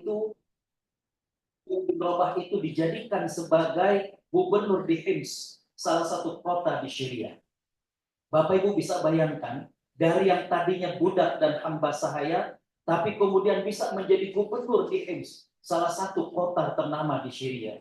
itu dijadikan sebagai gubernur di Hims, salah satu kota di Syria. Bapak Ibu bisa bayangkan, dari yang tadinya budak dan hamba sahaya, tapi kemudian bisa menjadi gubernur di Hims, salah satu kota ternama di Syria.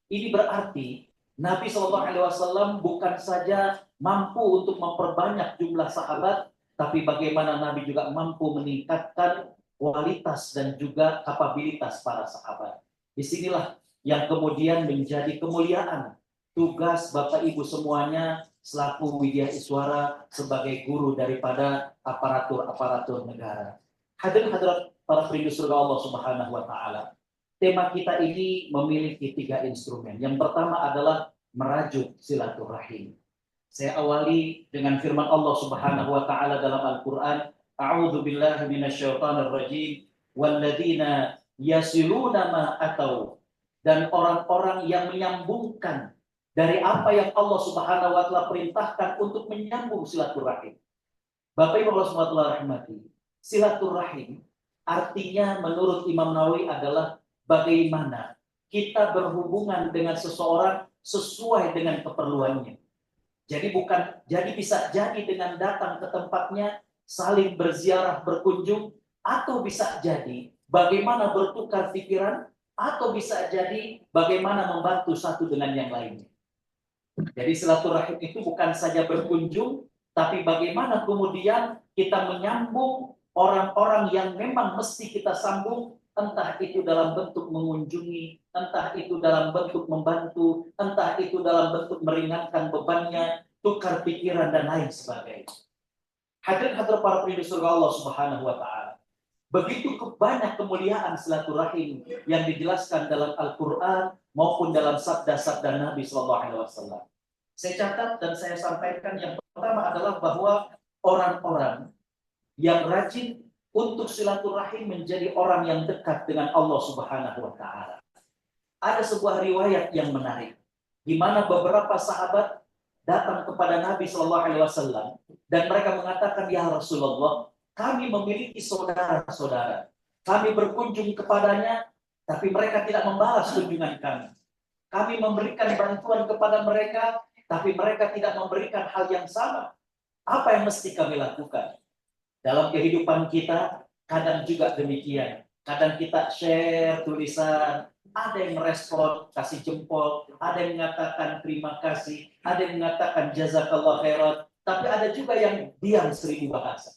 Ini berarti Nabi SAW bukan saja mampu untuk memperbanyak jumlah sahabat, tapi bagaimana Nabi juga mampu meningkatkan kualitas dan juga kapabilitas para sahabat. Disinilah yang kemudian menjadi kemuliaan tugas Bapak Ibu semuanya selaku Widya Iswara sebagai guru daripada aparatur-aparatur negara. Hadirin-hadirat para perindu surga Allah Subhanahu wa taala. Tema kita ini memiliki 3 instrumen. Yang pertama adalah merajuk silaturahim. Saya awali dengan firman Allah Subhanahu wa taala dalam Al-Qur'an, A'udzu billahi minasyaitonir rajim, walladzina yasiluna ma atau, dan orang-orang yang menyambungkan dari apa yang Allah Subhanahu wa taala perintahkan untuk menyambung silaturahim. Bapak Ibu Allah Subhanahu wa taala rahmati, silaturahim artinya menurut Imam Nawawi adalah bagaimana kita berhubungan dengan seseorang sesuai dengan keperluannya. Jadi bisa jadi dengan datang ke tempatnya, saling berziarah, berkunjung, atau bisa jadi bagaimana bertukar pikiran, atau bisa jadi bagaimana membantu satu dengan yang lainnya. Jadi silaturahim itu bukan saja berkunjung, tapi bagaimana kemudian kita menyambung orang-orang yang memang mesti kita sambung, entah itu dalam bentuk mengunjungi, entah itu dalam bentuk membantu, entah itu dalam bentuk meringankan bebannya, tukar pikiran dan lain sebagainya. Hadirin-hadirat para perindu surga Allah Subhanahu wa taala. Begitu banyak kemuliaan silaturahim yang dijelaskan dalam Al-Qur'an maupun dalam sabda-sabda Nabi sallallahu alaihi wasallam. Saya catat dan saya sampaikan yang pertama adalah bahwa orang-orang yang rajin untuk silaturahim menjadi orang yang dekat dengan Allah Subhanahu wa taala. Ada sebuah riwayat yang menarik di mana beberapa sahabat datang kepada Nabi sallallahu alaihi wasallam dan mereka mengatakan, "Ya Rasulullah, kami memiliki saudara-saudara. Kami berkunjung kepadanya, tapi mereka tidak membalas kunjungan kami. Kami memberikan bantuan kepada mereka, tapi mereka tidak memberikan hal yang sama. Apa yang mesti kami lakukan?" Dalam kehidupan kita, kadang juga demikian. Kadang kita share tulisan, ada yang merespon, kasih jempol, ada yang mengatakan terima kasih, ada yang mengatakan jazakallah khairan, tapi ada juga yang diam 1000 bahasa.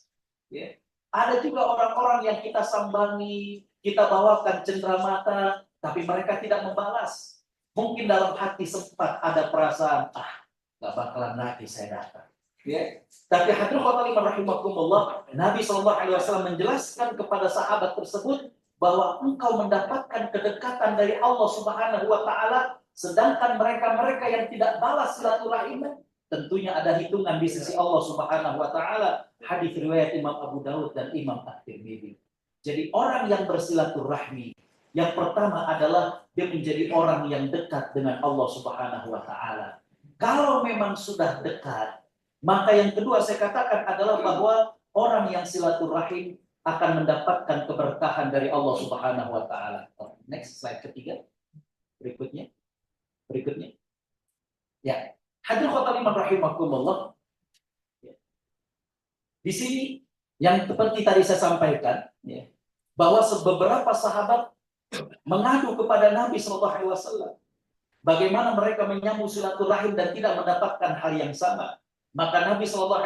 Ya. Ada juga orang-orang yang kita sambangi, kita bawakan cenderamata, tapi mereka tidak membalas. Mungkin dalam hati sempat ada perasaan, gak bakalan lagi saya datang. Ya. Tapi hadirin khotbah rahimakumullah, Nabi SAW menjelaskan kepada sahabat tersebut bahwa engkau mendapatkan kedekatan dari Allah Subhanahu wa taala, sedangkan mereka-mereka yang tidak balas silaturahim tentunya ada hitungan di sisi Allah Subhanahu wa taala. Hadis riwayat Imam Abu Daud dan Imam At-Tirmidzi. Jadi orang yang bersilaturahmi, yang pertama adalah dia menjadi orang yang dekat dengan Allah Subhanahu wa taala. Kalau memang sudah dekat, maka yang kedua saya katakan adalah bahwa orang yang silaturahim akan mendapatkan keberkahan dari Allah Subhanahu wa taala. Next slide ketiga. Berikutnya. Ya. Hadirin khotbah rahimakumullah. Di sini yang seperti tadi saya sampaikan, ya, bahwa beberapa sahabat mengadu kepada Nabi sallallahu alaihi wasallam bagaimana mereka menyambung silaturahim dan tidak mendapatkan hal yang sama. Maka Nabi SAW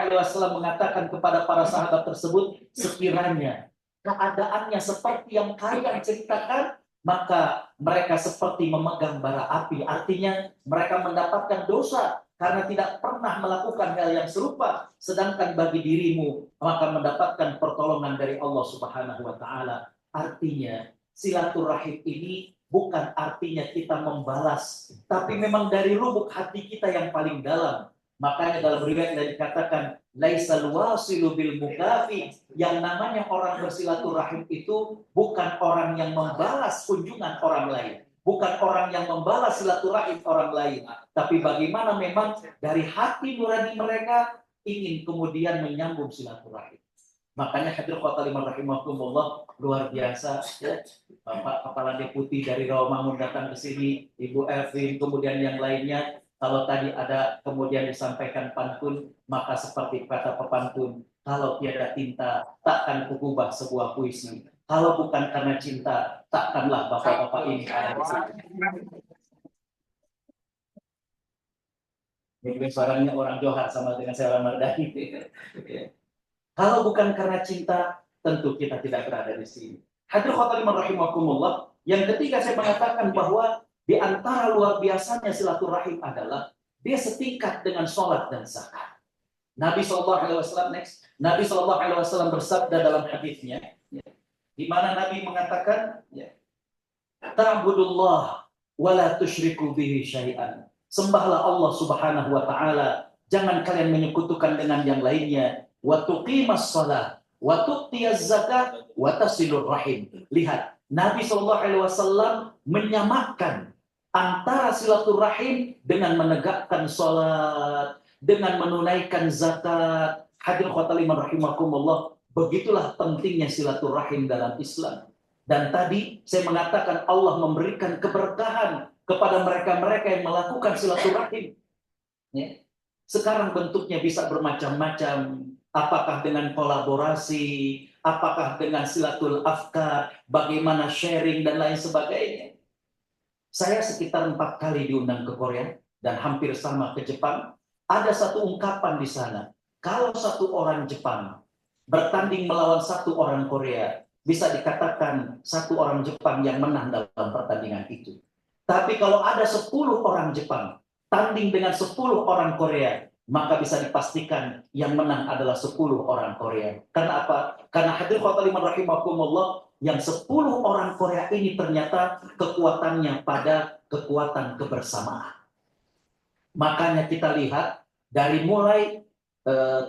mengatakan kepada para sahabat tersebut, sekiranya keadaannya seperti yang kalian ceritakan, maka mereka seperti memegang bara api. Artinya mereka mendapatkan dosa karena tidak pernah melakukan hal yang serupa. Sedangkan bagi dirimu, maka mendapatkan pertolongan dari Allah Subhanahu wa taala. Artinya silaturahim ini bukan artinya kita membalas, tapi memang dari lubuk hati kita yang paling dalam. Makanya dalam riwayat dikatakan laisal wasilu bil mukafi, yang namanya orang bersilaturahim itu bukan orang yang membalas kunjungan orang lain, bukan orang yang membalas silaturahim orang lain, tapi bagaimana memang dari hati nurani mereka ingin kemudian menyambung silaturahim. Makanya hadir khotalimah rahimakumullah, luar biasa ya. Bapak Kepala Deputi dari Rawamangun datang ke sini, Ibu Evin, kemudian yang lainnya. Kalau tadi ada kemudian disampaikan pantun, maka seperti kata pepantun, kalau tiada tinta, takkan kugubah sebuah puisi. Kalau bukan karena cinta, takkanlah bapak-bapak ini ada di sini. Ini suaranya orang Johar sama dengan saya orang Mardani. Kalau bukan karena cinta, tentu kita tidak berada di sini. Hadir khotimah rahimakumullah. Yang ketiga saya mengatakan bahwa di antara luar biasanya silaturahim adalah dia setingkat dengan sholat dan zakat. Nabi Shallallahu Alaihi Wasallam Nabi Shallallahu Alaihi Wasallam bersabda dalam hadisnya, ya, di mana Nabi mengatakan, ya, ta'budullah wa la tusyriku bihi syai'an. Sembahlah Allah Subhanahu wa taala, jangan kalian menyekutukan dengan yang lainnya. Wa tuqimas shalah wa tu'tiyaz zakat wa tasilur rahim. Lihat, Nabi Shallallahu Alaihi Wasallam menyamakan antara silaturahim dengan menegakkan salat, dengan menunaikan zakat. Hadir khotimah rahimakumullah, begitulah pentingnya silaturahim dalam Islam. Dan tadi saya mengatakan Allah memberikan keberkahan kepada mereka-mereka yang melakukan silaturahim. Ya. Sekarang bentuknya bisa bermacam-macam. Apakah dengan kolaborasi, apakah dengan silatul afkar, bagaimana sharing dan lain sebagainya. Saya sekitar 4 kali diundang ke Korea dan hampir sama ke Jepang. Ada satu ungkapan di sana. Kalau satu orang Jepang bertanding melawan satu orang Korea, bisa dikatakan satu orang Jepang yang menang dalam pertandingan itu. Tapi kalau ada 10 orang Jepang tanding dengan 10 orang Korea, maka bisa dipastikan yang menang adalah 10 orang Korea. Karena apa? Karena hadir khotimah rahimakumullah, yang 10 orang Korea ini ternyata kekuatannya pada kekuatan kebersamaan. Makanya kita lihat dari mulai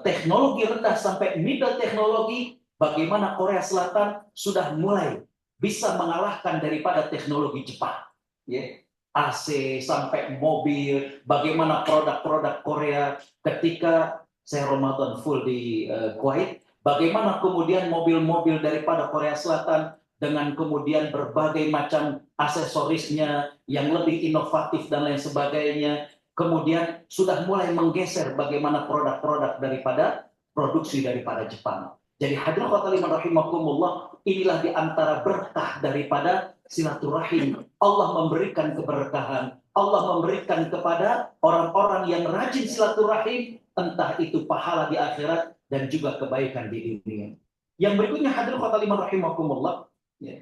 teknologi rendah sampai middle teknologi, bagaimana Korea Selatan sudah mulai bisa mengalahkan daripada teknologi Jepang. Ya. AC sampai mobil, bagaimana produk-produk Korea ketika saya Ramadan full di Kuwait, bagaimana kemudian mobil-mobil daripada Korea Selatan dengan kemudian berbagai macam aksesorisnya yang lebih inovatif dan lain sebagainya, kemudian sudah mulai menggeser bagaimana produk-produk daripada produksi daripada Jepang. Jadi hadirin khotimah rahimakumullah, inilah di antara berkah daripada silaturahim. Allah memberikan keberkahan, Allah memberikan kepada orang-orang yang rajin silaturahim, entah itu pahala di akhirat dan juga kebaikan di dunia. Yang berikutnya hadirin khotimah rahimakumullah, ya.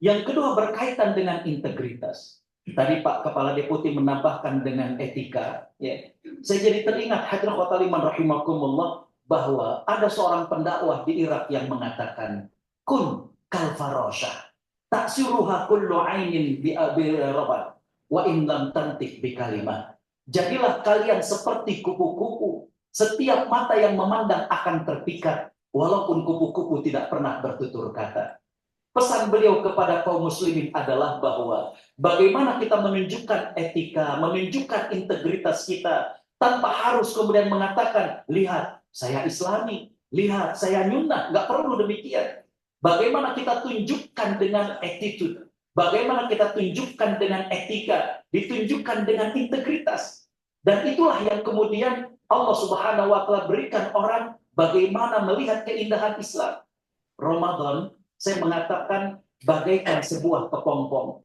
Yang kedua berkaitan dengan integritas. Tadi Pak Kepala Deputi menambahkan dengan etika. Ya. Saya jadi teringat hadirin khotimah rahimakumullah bahwa ada seorang pendakwah di Irak yang mengatakan, kun kal farasha taksiruha kullu ainin bi rabat wa in lam tantik bi kalimah. Jadilah kalian seperti kupu-kupu, setiap mata yang memandang akan terpikat walaupun kupu-kupu tidak pernah bertutur kata. Pesan beliau kepada kaum muslimin adalah bahwa bagaimana kita menunjukkan etika, menunjukkan integritas kita tanpa harus kemudian mengatakan, lihat saya Islami, lihat saya Nyunda, nggak perlu demikian. Bagaimana kita tunjukkan dengan attitude, bagaimana kita tunjukkan dengan etika, ditunjukkan dengan integritas. Dan itulah yang kemudian Allah Subhanahu wa taala berikan orang bagaimana melihat keindahan Islam. Ramadan, saya mengatakan bagaikan sebuah kepompong.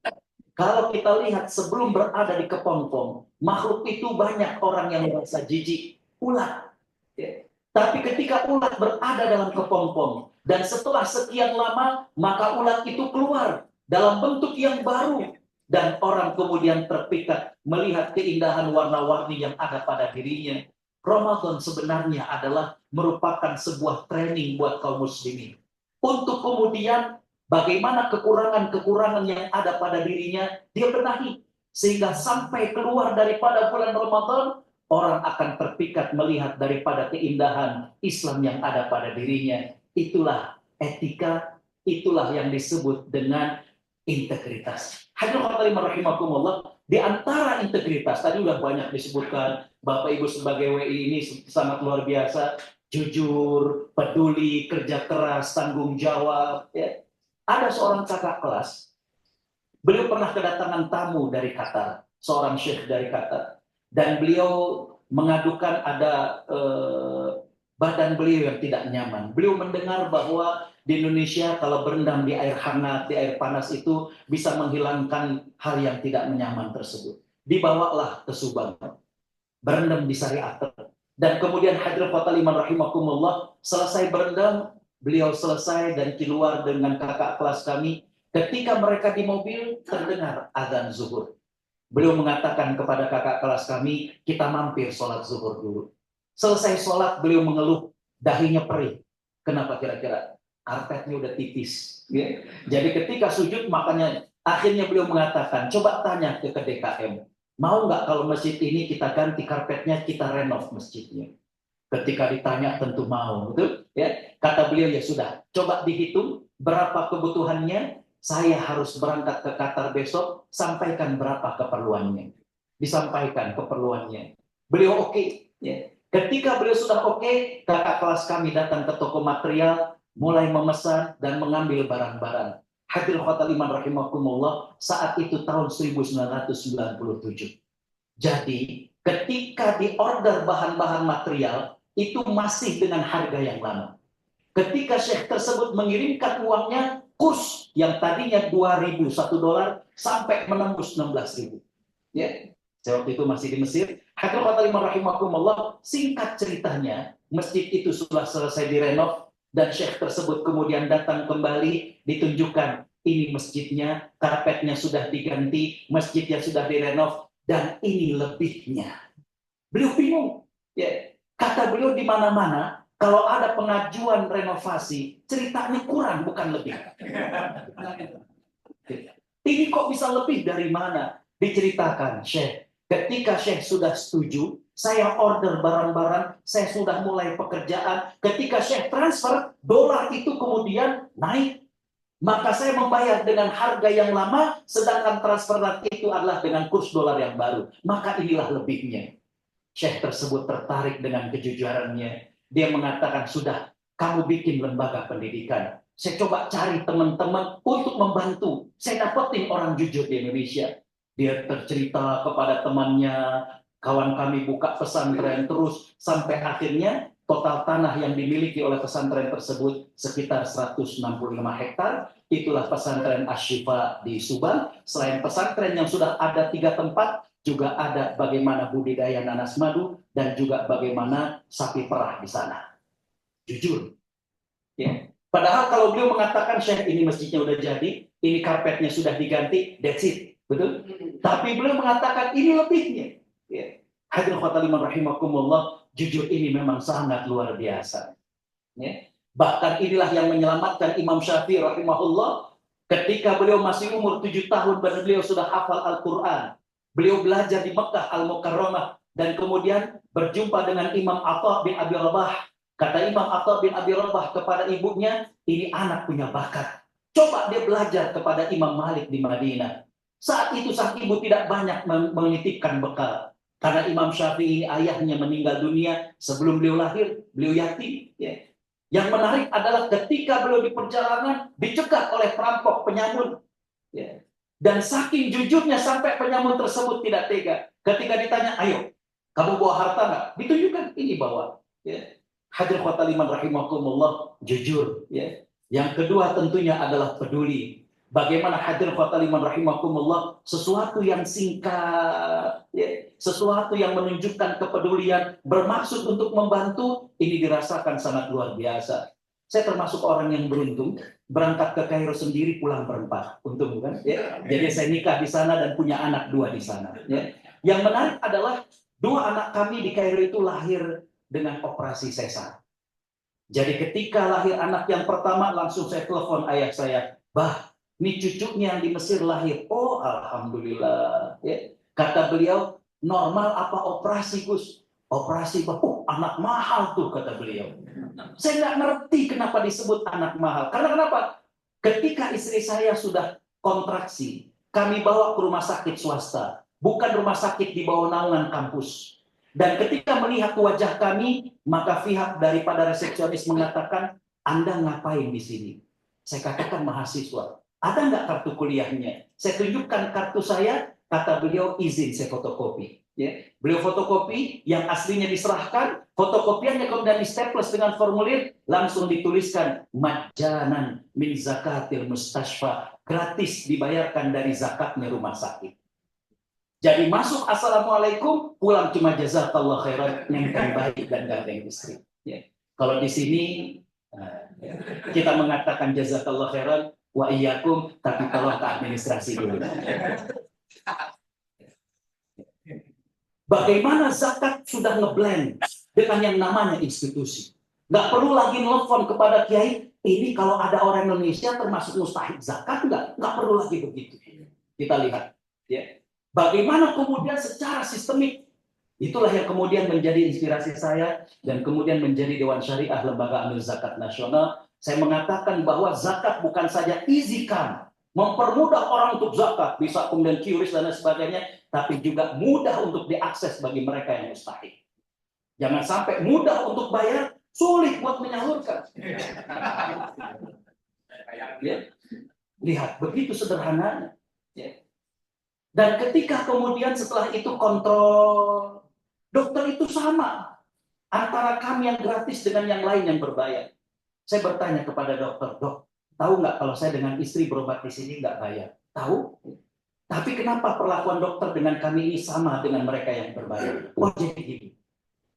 Kalau kita lihat sebelum berada di kepompong, makhluk itu banyak orang yang merasa jijik, ulat. Ya. Tapi ketika ulat berada dalam kepompong, dan setelah sekian lama, maka ulat itu keluar dalam bentuk yang baru. Dan orang kemudian terpikat melihat keindahan warna-warni yang ada pada dirinya. Ramadan sebenarnya adalah merupakan sebuah training buat kaum muslimin. Untuk kemudian bagaimana kekurangan-kekurangan yang ada pada dirinya dia benahi. Sehingga sampai keluar daripada bulan Ramadan, orang akan terpikat melihat daripada keindahan Islam yang ada pada dirinya. Itulah etika, itulah yang disebut dengan integritas. Hadirin khotimah rahimakumullah, di antara integritas, tadi sudah banyak disebutkan, Bapak Ibu sebagai WI ini sangat luar biasa. jujur, peduli, kerja keras, tanggung jawab. Ya. Ada seorang kakak kelas, beliau pernah kedatangan tamu dari Qatar, seorang syekh dari Qatar, dan beliau mengadukan ada badan beliau yang tidak nyaman. Beliau mendengar bahwa di Indonesia kalau berendam di air hangat, di air panas itu bisa menghilangkan hal yang tidak nyaman tersebut. Dibawalah ke Subang, berendam di Syariat. Dan kemudian Hadrat Fatal Iman rahimakumullah selesai berendam, beliau selesai dan keluar dengan kakak kelas kami. Ketika mereka di mobil terdengar azan zuhur. Beliau mengatakan kepada kakak kelas kami, kita mampir sholat zuhur dulu. Selesai sholat beliau mengeluh, dahinya perih. Kenapa kira-kira? Karpetnya udah tipis. Ya. Jadi ketika sujud makanya akhirnya beliau mengatakan, coba tanya ke DKM. Mau nggak kalau masjid ini kita ganti karpetnya, kita renov masjidnya? Ketika ditanya tentu mau, betul? Ya, kata beliau ya sudah. Coba dihitung berapa kebutuhannya. Saya harus berangkat ke Qatar besok. Sampaikan berapa keperluannya. Disampaikan keperluannya. Beliau oke. Ya. Ketika beliau sudah oke, kakak kelas kami datang ke toko material, mulai memesan dan mengambil barang-barang. Hadir Khotal Iman rahimakumullah, saat itu tahun 1997. Jadi, ketika diorder bahan-bahan material, itu masih dengan harga yang lama. Ketika syekh tersebut mengirimkan uangnya, kurs yang tadinya 2.000 $1 sampai menembus 16.000. Ya, saya waktu itu masih di Mesir. Hadir Khotal Iman rahimakumullah, singkat ceritanya, masjid itu sudah selesai direnov, dan syekh tersebut kemudian datang kembali, ditunjukkan ini masjidnya, karpetnya sudah diganti, masjidnya sudah direnov, dan ini lebihnya. Beliau bingung. Ya. Kata beliau di mana-mana, kalau ada pengajuan renovasi, ceritanya kurang, bukan lebih. Ini kok bisa lebih dari mana? Diceritakan, Syekh. Ketika Syekh sudah setuju, saya order barang-barang, saya sudah mulai pekerjaan. Ketika Syekh transfer, dolar itu kemudian naik. Maka saya membayar dengan harga yang lama, sedangkan transfer itu adalah dengan kurs dolar yang baru. Maka inilah lebihnya. Syekh tersebut tertarik dengan kejujurannya. Dia mengatakan, sudah, kamu bikin lembaga pendidikan. Saya coba cari teman-teman untuk membantu. Saya dapetin orang jujur di Indonesia. Dia tercerita kepada temannya, kawan kami buka pesantren terus, sampai akhirnya total tanah yang dimiliki oleh pesantren tersebut sekitar 165 hektar. Itulah pesantren Asy-Syifa di Subang. Selain pesantren yang sudah ada 3 tempat, juga ada bagaimana budidaya nanas madu dan juga bagaimana sapi perah di sana. Jujur. Ya. Padahal kalau beliau mengatakan, Syekh, ini masjidnya udah jadi, ini karpetnya sudah diganti, that's it. Betul? Tapi beliau mengatakan ini lebihnya. Ya. Hadirin khotal iman rahimakumullah, jujur ini memang sangat luar biasa. Ya. Bahkan inilah yang menyelamatkan Imam Syafi'i rahimahullah ketika beliau masih umur 7 tahun dan beliau sudah hafal Al-Quran. Beliau belajar di Mekah Al-Mukarramah dan kemudian berjumpa dengan Imam Atha bin Abi Rabah. Kata Imam Atha bin Abi Rabah kepada ibunya, ini anak punya bakat. Coba dia belajar kepada Imam Malik di Madinah. Saat itu sang ibu tidak banyak menitipkan bekal. Karena Imam Syafi'i ayahnya meninggal dunia sebelum beliau lahir, beliau yatim. Ya. Yang menarik adalah ketika beliau di perjalanan dicegat oleh perampok penyamun. Ya. Dan saking jujurnya sampai penyamun tersebut tidak tega. Ketika ditanya, ayo, kamu bawa harta nggak? Ditunjukkan, ini bawa. Ya. Hadirin khotal iman rahimakumullah, jujur. Ya. Yang kedua tentunya adalah peduli. Bagaimana hadirin khotal iman rahimakumullah, sesuatu yang singkat, ya, sesuatu yang menunjukkan kepedulian, bermaksud untuk membantu, ini dirasakan sangat luar biasa. Saya termasuk orang yang beruntung, berangkat ke Kairo sendiri, pulang berempat. Untung bukan? Ya. Jadi saya nikah di sana dan punya anak 2 di sana. Ya. Yang menarik adalah 2 anak kami di Kairo itu lahir dengan operasi sesar. Jadi ketika lahir anak yang pertama, langsung saya telepon ayah saya, bah, ini cucunya yang di Mesir lahir. Oh, alhamdulillah. Ya. Kata beliau, normal apa operasi, Gus? Operasi, anak mahal tuh, kata beliau. Saya nggak ngerti kenapa disebut anak mahal. Karena kenapa? Ketika istri saya sudah kontraksi, kami bawa ke rumah sakit swasta. Bukan rumah sakit di bawah naungan kampus. Dan ketika melihat wajah kami, maka pihak daripada resepsionis mengatakan, Anda ngapain di sini? Saya katakan mahasiswa. Ada nggak kartu kuliahnya? Saya tunjukkan kartu saya, kata beliau izin saya fotokopi. Ya. Beliau fotokopi, yang aslinya diserahkan, fotokopiannya kemudian di staples dengan formulir, langsung dituliskan, majanan min zakatil mustashfa, gratis dibayarkan dari zakatnya rumah sakit. Jadi masuk assalamualaikum, pulang cuma jazakallah khairan, yang baik dan ganteng istri. Ya. Kalau di sini kita mengatakan jazakallah khairan wa iyyakum, tapi tolong ke administrasi dulu. Bagaimana zakat sudah ngeblend dengan yang namanya institusi. Nggak perlu lagi nelfon kepada kiai, ini kalau ada orang Indonesia termasuk mustahik zakat, nggak perlu lagi begitu. Kita lihat. Ya. Bagaimana kemudian secara sistemik, itulah yang kemudian menjadi inspirasi saya, dan kemudian menjadi Dewan Syariah Lembaga Amil Zakat Nasional. Saya mengatakan bahwa zakat bukan saja easy come, mempermudah orang untuk zakat, bisa kemudian QRIS dan lain sebagainya, tapi juga mudah untuk diakses bagi mereka yang mustahik. Jangan sampai mudah untuk bayar, sulit buat menyalurkan. Ya. Lihat, begitu sederhananya. Ya. Dan ketika kemudian setelah itu kontrol, dokter itu sama antara kami yang gratis dengan yang lain yang berbayar. Saya bertanya kepada dokter, dok, tahu nggak kalau saya dengan istri berobat di sini nggak bayar? Tahu? Tapi kenapa perlakuan dokter dengan kami ini sama dengan mereka yang berbayar? Wah, jadi gini.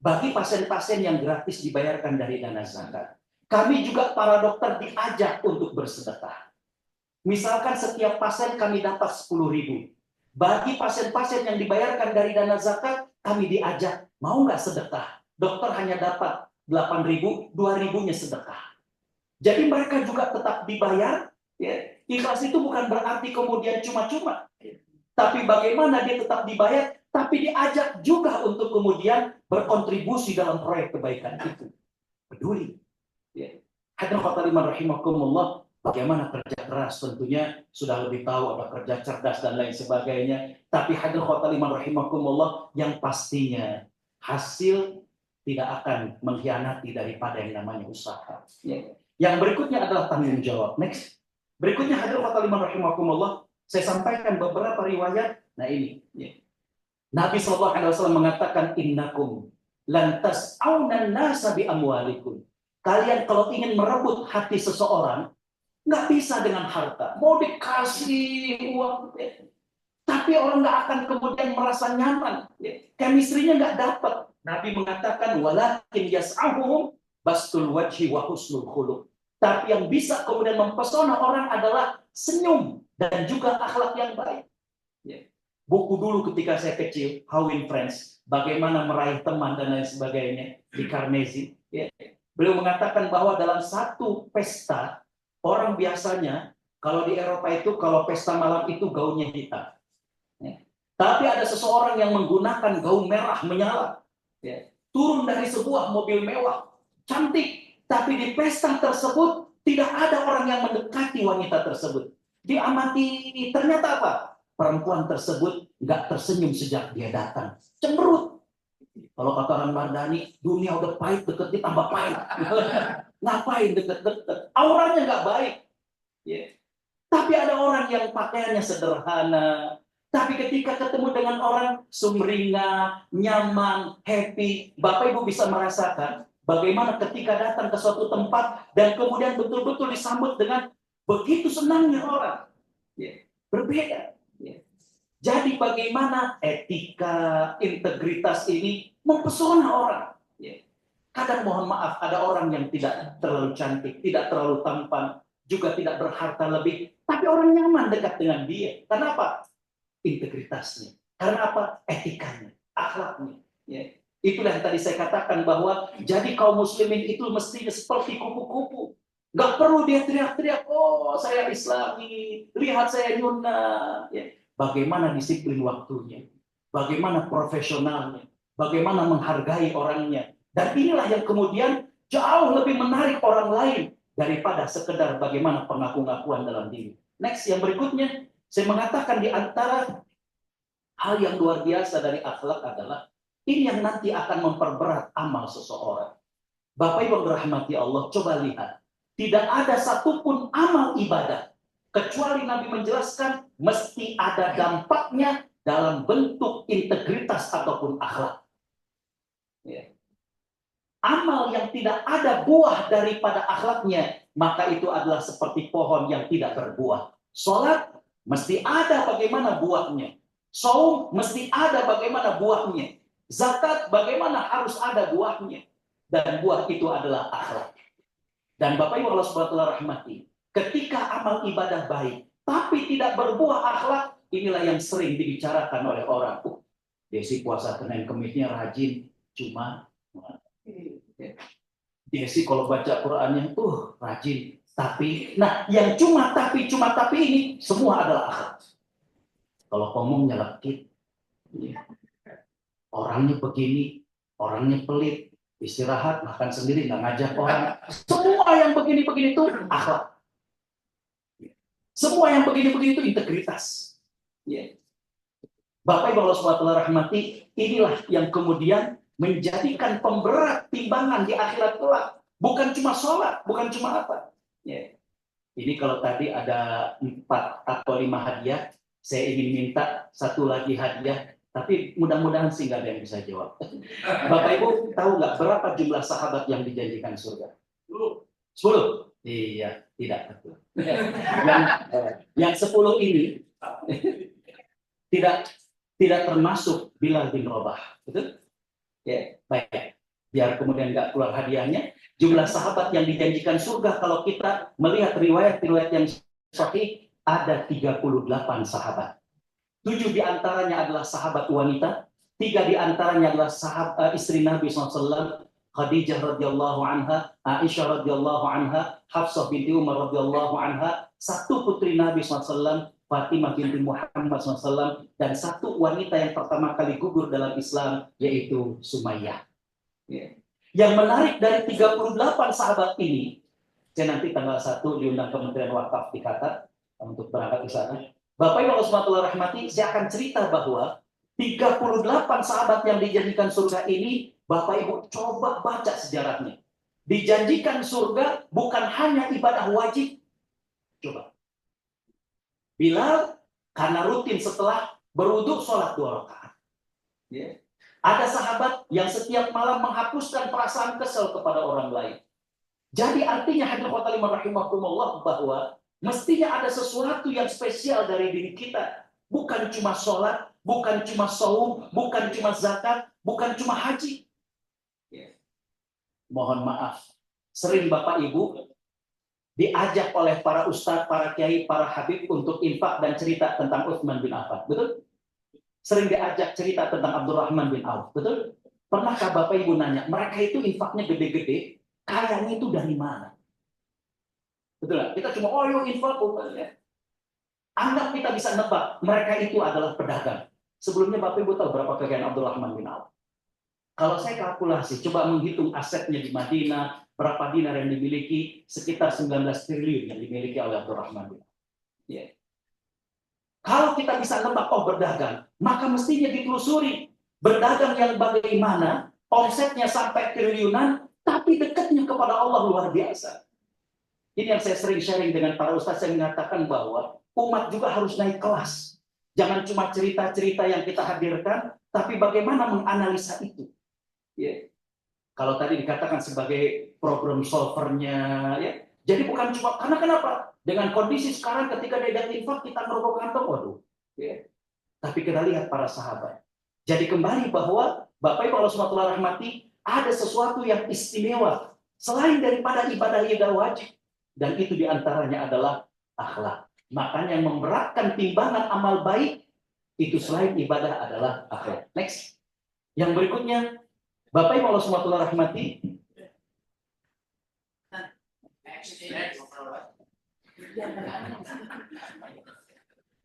Bagi pasien-pasien yang gratis dibayarkan dari dana zakat, kami juga para dokter diajak untuk bersedekah. Misalkan setiap pasien kami dapat 10.000. Bagi pasien-pasien yang dibayarkan dari dana zakat, kami diajak, mau nggak sedekah? Dokter hanya dapat 8.000, 2.000-nya sedekah. Jadi mereka juga tetap dibayar. Ya. Ikhlas itu bukan berarti kemudian cuma-cuma. Tapi bagaimana dia tetap dibayar, tapi diajak juga untuk kemudian berkontribusi dalam proyek kebaikan itu. Peduli. Ya. Hadirin khotaliman rahimakumullah. Bagaimana kerja keras tentunya sudah lebih tahu, ada kerja cerdas dan lain sebagainya. Tapi hadirin khotaliman rahimakumullah, yang pastinya hasil tidak akan mengkhianati daripada yang namanya usaha. Ya. Yang berikutnya adalah tanggung jawab. Next. Berikutnya hadirin khotaliman rahimakumullah, saya sampaikan beberapa riwayat. Nah ini. Ya. Nabi SAW mengatakan, innakum lantas aunan nasa bi amwalikum. Kalian kalau ingin merebut hati seseorang, nggak bisa dengan harta. Mau dikasih uang, ya. Tapi orang nggak akan kemudian merasa nyaman. Ya. Chemistry-nya nggak dapat. Nabi mengatakan, walakin yas'ahuhum bastul wajhi wa husnul khuluq. Tapi yang bisa kemudian mempesona orang adalah senyum dan juga akhlak yang baik. Ya. Buku dulu ketika saya kecil, How in Friends, bagaimana meraih teman dan lain sebagainya di Carnegie. Ya. Beliau mengatakan bahwa dalam satu pesta, orang biasanya, kalau di Eropa itu, kalau pesta malam itu gaunnya hitam. Ya. Tapi ada seseorang yang menggunakan gaun merah menyala. Ya. Turun dari sebuah mobil mewah, cantik. Tapi di pesta tersebut, tidak ada orang yang mendekati wanita tersebut. Diamati, ternyata apa? Perempuan tersebut nggak tersenyum sejak dia datang. Cemberut. Kalau kata orang Mardani, dunia udah pahit, deket tambah pahit. Ngapain deket-deket? Auranya nggak baik. Yeah. Tapi ada orang yang pakaiannya sederhana. Tapi ketika ketemu dengan orang sumringah, nyaman, happy, Bapak Ibu bisa merasakan bagaimana ketika datang ke suatu tempat dan kemudian betul-betul disambut dengan begitu senangnya orang. Yeah. Berbeda. Yeah. Jadi bagaimana etika, integritas ini mempesona orang. Yeah. Kadang mohon maaf, ada orang yang tidak terlalu cantik, tidak terlalu tampan, juga tidak berharta lebih, tapi orang nyaman dekat dengan dia. Karena apa? Integritasnya. Karena apa? Etikanya, akhlaknya. Ya. Itulah yang tadi saya katakan bahwa jadi kaum muslimin itu mestinya seperti kupu-kupu. Nggak perlu dia teriak-teriak, oh saya Islami, lihat saya Yuna. Ya. Bagaimana disiplin waktunya, bagaimana profesionalnya, bagaimana menghargai orangnya. Dan inilah yang kemudian jauh lebih menarik orang lain daripada sekedar bagaimana pengaku-ngakuan dalam diri. Next, yang berikutnya, saya mengatakan di antara hal yang luar biasa dari akhlak adalah Ini yang nanti akan memperberat amal seseorang. Bapak Ibu dirahmati Allah, coba lihat. Tidak ada satupun amal ibadah kecuali Nabi menjelaskan mesti ada dampaknya dalam bentuk integritas ataupun akhlak. Ya. Amal yang tidak ada buah daripada akhlaknya, maka itu adalah seperti pohon yang tidak berbuah. Salat mesti ada bagaimana buahnya. Saum mesti ada bagaimana buahnya. Zakat bagaimana harus ada buahnya. Dan buah itu adalah akhlak. Dan Bapak Ibu Allah Subhanahu wa taala rahmati, ketika amal ibadah baik tapi tidak berbuah akhlak, inilah yang sering dibicarakan oleh orang. Desi puasa Senin Kemisnya rajin, cuma Desi kalau baca Qur'annya rajin, tapi nah yang cuma tapi ini semua adalah akhlak. Kalau ngomong nyelekit, orangnya begini, orangnya pelit, istirahat, makan sendiri, nggak ngajak orang. Semua yang begini-begini itu akhlak. Semua yang begini-begini itu integritas. Bapak Ibu Allah SWT rahmati, inilah yang kemudian menjadikan pemberat timbangan di akhirat kelak. Bukan cuma sholat, bukan cuma apa. Ini kalau tadi ada 4 atau 5 hadiah, saya ingin minta satu lagi hadiah. Tapi mudah-mudahan sih nggak ada yang bisa jawab. Bapak Ibu tahu nggak berapa jumlah sahabat yang dijanjikan surga? 10. Iya, tidak betul. Yang 10 ini tidak termasuk Bilal bin Rabah. Betul? Ya, baik. Biar kemudian nggak keluar hadiahnya. Jumlah sahabat yang dijanjikan surga kalau kita melihat riwayat-riwayat yang sahih ada 38 sahabat. 7 diantaranya adalah sahabat wanita, 3 diantaranya adalah istri Nabi SAW, Khadijah radhiyallahu anha, Aisyah radhiyallahu anha, Hafsah binti Umar radhiyallahu anha, 1 putri Nabi SAW, Fatimah binti Muhammad SAW, dan 1 wanita yang pertama kali gugur dalam Islam, yaitu Sumayyah. Yang menarik dari 38 sahabat ini, saya nanti tanggal 1 diundang Kementerian Wakaf di Qatar untuk berangkat ke sana. Bapak Ibu Allah rahmati, saya akan cerita bahwa 38 sahabat yang dijanjikan surga ini, Bapak Ibu coba baca sejarahnya. Dijanjikan surga bukan hanya ibadah wajib. Coba. Bilal karena rutin setelah berwudu sholat 2 rakaat. Ada sahabat yang setiap malam menghapuskan perasaan kesel kepada orang lain. Jadi artinya hadirin khotimah rahimakumullah bahwa mestinya ada sesuatu yang spesial dari diri kita. Bukan cuma sholat, bukan cuma saum, bukan cuma zakat, bukan cuma haji. Mohon maaf, sering Bapak Ibu diajak oleh para ustadz, para kiai, para habib untuk infak dan cerita tentang Utsman bin Affan. Betul? Sering diajak cerita tentang Abdurrahman bin Auf. Betul? Pernahkah Bapak Ibu nanya, mereka itu infaknya gede-gede, kayanya itu dari mana? Betul lah. Kita cuma yuk infak ya. Anggap kita bisa nebak mereka itu adalah pedagang. Sebelumnya Bapak Ibu tahu berapa kekayaan Abdurrahman bin Auf? Kalau saya kalkulasi, coba menghitung asetnya di Madinah, berapa dinar yang dimiliki, sekitar 19 triliun yang dimiliki oleh Abdurrahman bin Auf. Kalau kita bisa nebak berdagang, maka mestinya ditelusuri berdagang yang bagaimana, omsetnya sampai triliunan, tapi dekatnya kepada Allah luar biasa. Ini yang saya sering sharing dengan para ustaz, yang mengatakan bahwa umat juga harus naik kelas. Jangan cuma cerita-cerita yang kita hadirkan, tapi bagaimana menganalisa itu. Kalau tadi dikatakan sebagai problem solvernya, jadi bukan cuma, karena kenapa? Dengan kondisi sekarang ketika dia infak, kita merogoh kantong, waduh. Tapi kita lihat para sahabat. Jadi kembali bahwa Bapak Ibu Allah SWT rahmati, ada sesuatu yang istimewa selain daripada ibadah-ibadah wajib. Dan itu diantaranya adalah akhlak. Makanya yang memberatkan timbangan amal baik, itu selain ibadah adalah akhlak. Next. Yang berikutnya, Bapak Ibu Allah SWT rahmati,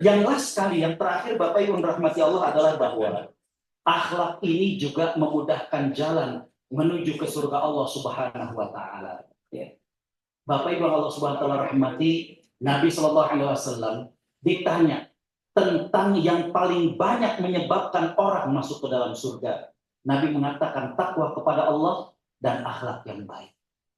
yang last sekali, yang terakhir Bapak Ibu rahmati Allah adalah bahwa akhlak ini juga memudahkan jalan menuju ke surga Allah Subhanahu wa taala. Bapak Ibu Allah Subhanahu wa taala rahmati, Nabi sallallahu alaihi wasallam ditanya tentang yang paling banyak menyebabkan orang masuk ke dalam surga. Nabi mengatakan takwa kepada Allah dan akhlak yang baik.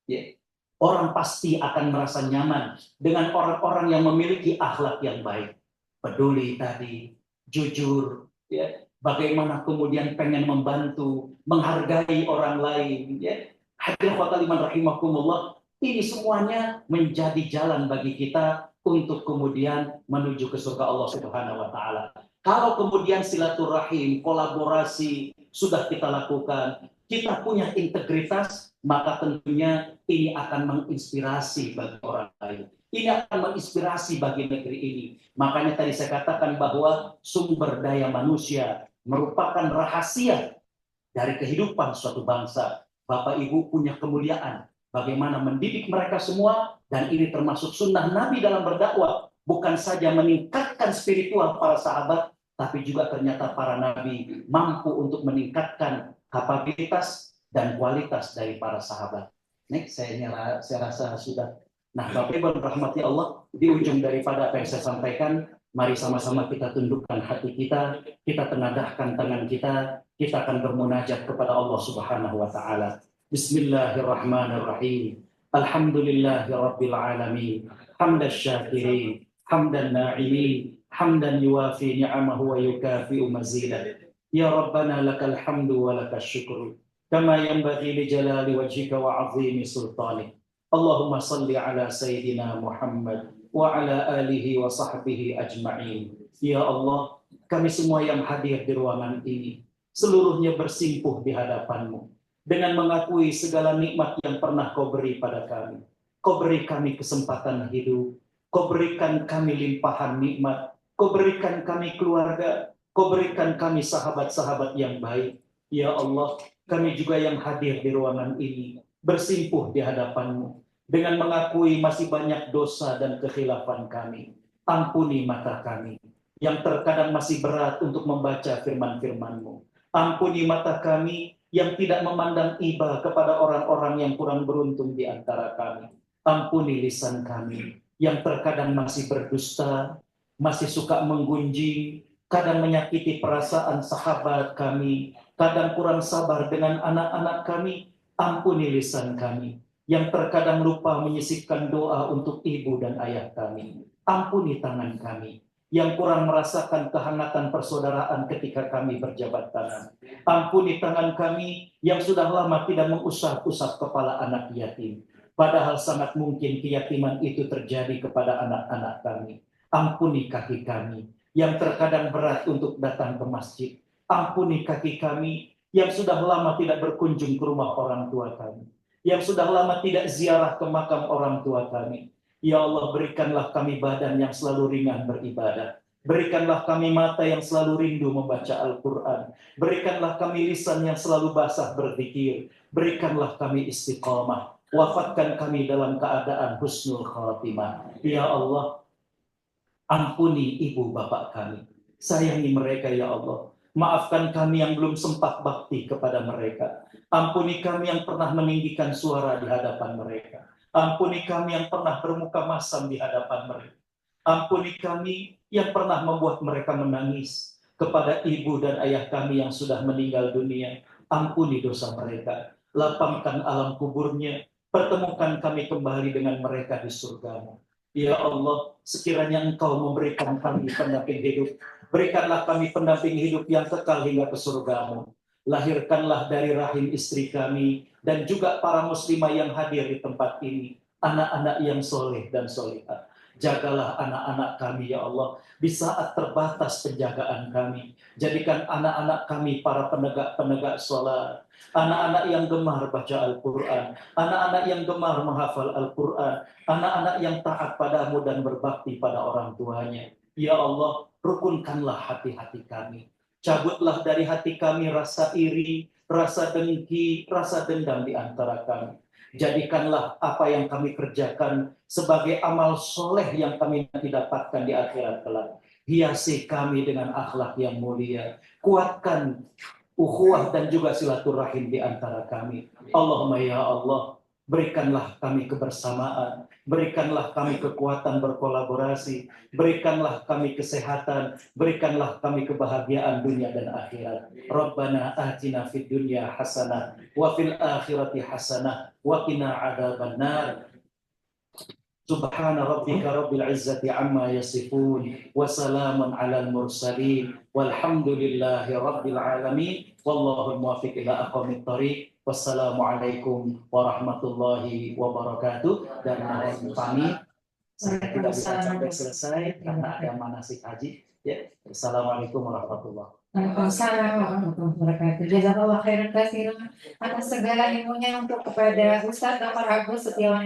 Ya. Orang pasti akan merasa nyaman dengan orang-orang yang memiliki akhlak yang baik. Peduli tadi, jujur, ya. Bagaimana kemudian pengen membantu, menghargai orang lain. Ya. Hadirin khotaliman rahimakumullah, ini semuanya menjadi jalan bagi kita untuk kemudian menuju ke surga Allah Subhanahu wa taala. Kalau kemudian silaturahim, kolaborasi sudah kita lakukan, kita punya integritas, maka tentunya ini akan menginspirasi bagi orang lain. Ini akan menginspirasi bagi negeri ini. Makanya tadi saya katakan bahwa sumber daya manusia merupakan rahasia dari kehidupan suatu bangsa. Bapak Ibu punya kemuliaan bagaimana mendidik mereka semua, dan ini termasuk sunnah Nabi dalam berdakwah. Bukan saja meningkatkan spiritual para sahabat, tapi juga ternyata para nabi mampu untuk meningkatkan kapabilitas dan kualitas dari para sahabat. Next, saya rasa sudah. Nah, Bapak Ibu rahmati Allah, di ujung daripada apa yang saya sampaikan, mari sama-sama kita tundukkan hati kita tengadahkan tangan kita akan bermunajat kepada Allah Subhanahu wa taala. Bismillahirrahmanirrahim. Alhamdulillahi rabbil alamin. Hamdan syakirin, hamdan na'imin, hamdan yuwafi ni'amahu wa yukafi'u mazidah. Ya Rabbana lakal hamdu wa lakal syukru. Kama yanbaghi li jalali wajhika wa 'azimi sultanik. Allahumma salli ala Sayyidina Muhammad wa ala alihi wa sahbihi ajma'in. Ya Allah, kami semua yang hadir di ruangan ini, seluruhnya bersimpuh di hadapan-Mu dengan mengakui segala nikmat yang pernah Kau beri pada kami. Kau beri kami kesempatan hidup, Kau berikan kami limpahan nikmat, Kau berikan kami keluarga, Kau berikan kami sahabat-sahabat yang baik. Ya Allah, kami juga yang hadir di ruangan ini bersimpuh di hadapan-Mu dengan mengakui masih banyak dosa dan kekhilafan kami. Ampuni mata kami yang terkadang masih berat untuk membaca firman-firman-Mu. Ampuni mata kami yang tidak memandang iba kepada orang-orang yang kurang beruntung di antara kami. Ampuni lisan kami yang terkadang masih berdusta, masih suka menggunjing, kadang menyakiti perasaan sahabat kami, kadang kurang sabar dengan anak-anak kami. Ampuni lisan kami yang terkadang lupa menyisipkan doa untuk ibu dan ayah kami. Ampuni tangan kami yang kurang merasakan kehangatan persaudaraan ketika kami berjabat tangan. Ampuni tangan kami yang sudah lama tidak mengusap-usap kepala anak yatim. Padahal sangat mungkin keyatiman itu terjadi kepada anak-anak kami. Ampuni kaki kami yang terkadang berat untuk datang ke masjid. Ampuni kaki kami yang sudah lama tidak berkunjung ke rumah orang tua kami, yang sudah lama tidak ziarah ke makam orang tua kami. Ya Allah, berikanlah kami badan yang selalu ringan beribadah. Berikanlah kami mata yang selalu rindu membaca Al-Quran. Berikanlah kami lisan yang selalu basah berzikir. Berikanlah kami istiqamah. Wafatkan kami dalam keadaan husnul khatimah. Ya Allah, ampuni ibu bapak kami. Sayangi mereka ya Allah. Maafkan kami yang belum sempat bakti kepada mereka. Ampuni kami yang pernah meninggikan suara di hadapan mereka. Ampuni kami yang pernah bermuka masam di hadapan mereka. Ampuni kami yang pernah membuat mereka menangis kepada ibu dan ayah kami yang sudah meninggal dunia. Ampuni dosa mereka. Lapangkan alam kuburnya. Pertemukan kami kembali dengan mereka di surga-Mu. Ya Allah, sekiranya Engkau memberikan kami pendamping hidup, berikanlah kami pendamping hidup yang kekal hingga ke surga-Mu. Lahirkanlah dari rahim istri kami dan juga para muslimah yang hadir di tempat ini anak-anak yang soleh dan solehah. Jagalah anak-anak kami ya Allah di saat terbatas penjagaan kami. Jadikan anak-anak kami para penegak-penegak sholat, anak-anak yang gemar baca Al-Quran, anak-anak yang gemar menghafal Al-Quran, anak-anak yang taat padamu dan berbakti pada orang tuanya. Ya Allah, rukunkanlah hati-hati kami. Cabutlah dari hati kami rasa iri, rasa dengki, rasa dendam di antara kami. Jadikanlah apa yang kami kerjakan sebagai amal soleh yang kami nanti dapatkan di akhirat kelak. Hiasi kami dengan akhlak yang mulia. Kuatkan ukhuwah dan juga silaturahim di antara kami. Allahumma ya Allah, berikanlah kami kebersamaan berikanlah kami kekuatan berkolaborasi, berikanlah kami kesehatan, berikanlah kami kebahagiaan dunia dan akhirat. Rabbana atina fid dunya hasanah wa fil akhirati hasanah wa qina adzabannar. Subhana rabbika rabbil izzati amma yasifun wa salamun alal mursalin walhamdulillahi rabbil alamin wallahu muwaffiq ila aqwamit thoriq. Wassalamualaikum warahmatullahi wabarakatuh. Dan mohon pamit, saya tidak bisa sampai selesai karena ada manasik haji. Ya, assalamualaikum warahmatullahi wabarakatuh. Waalaikumsalam warahmatullahi wabarakatuh. Jazakallah khairan katsiran atas segala ilmunya untuk kepada Ustadz Dr. Agus Setiawan